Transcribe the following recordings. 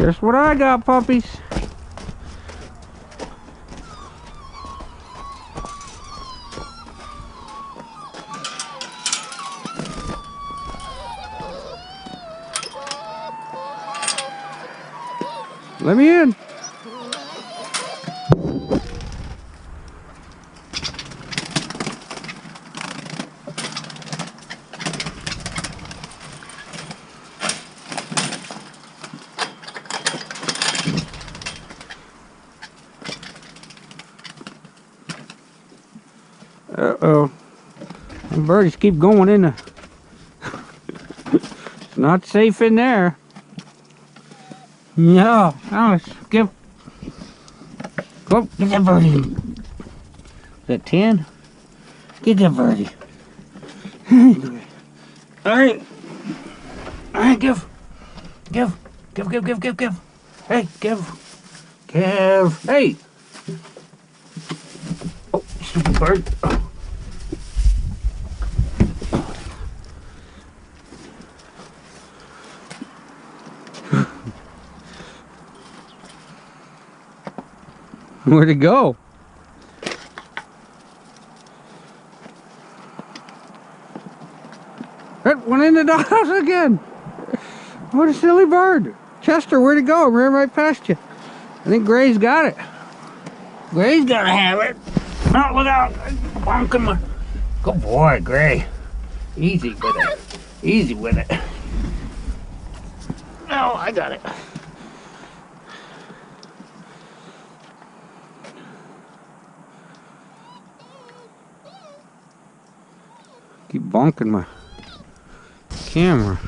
Guess what I got, puppies? Let me in. Uh-oh. The birdies keep going in the... It's not safe in there. No. Now let's give... Go, get that birdie. Is that 10? Get that birdie. Alright. Alright, give. Give. Hey, give. Hey. Oh, stupid bird. Oh. Where'd it go? It went in the doghouse again. What a silly bird. Chester, where'd it go? I'm right past you. I think Gray's got it. Gray's gotta have it. Not without bonking my... Good boy, Gray. Easy with it. Easy with it. Oh, I got it. Keep bonking my camera.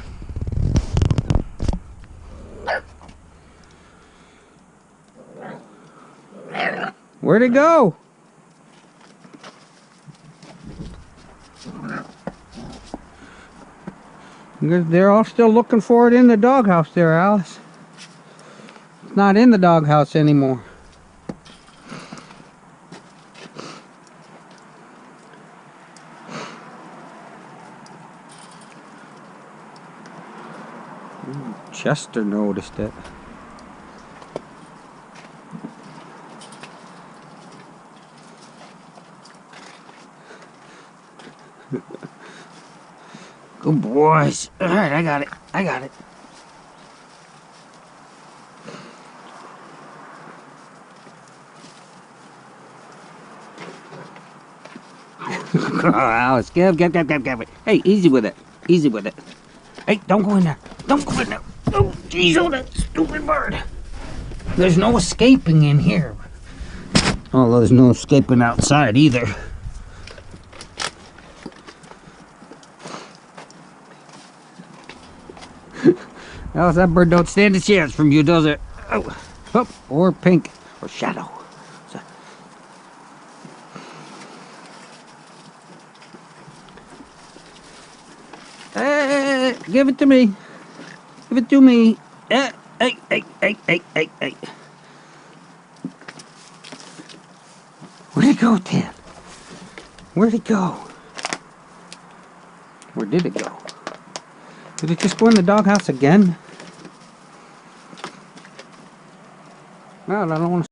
Where'd it go? They're all still looking for it in the doghouse there, Alice. It's not in the doghouse anymore. Chester noticed it. Good boys. Alright, I got it. Oh, Alice, give it. Hey, easy with it. Hey, don't go in there. Oh, jeez, oh, that stupid bird. There's no escaping in here. Although there's no escaping outside either. Alice, that bird don't stand a chance from you, does it? Oh, or pink, or shadow. Hey, give it to me. Hey. Where'd it go, Ted? Where'd it go? Where did it go? Did it just go in the doghouse again? Well, I don't want to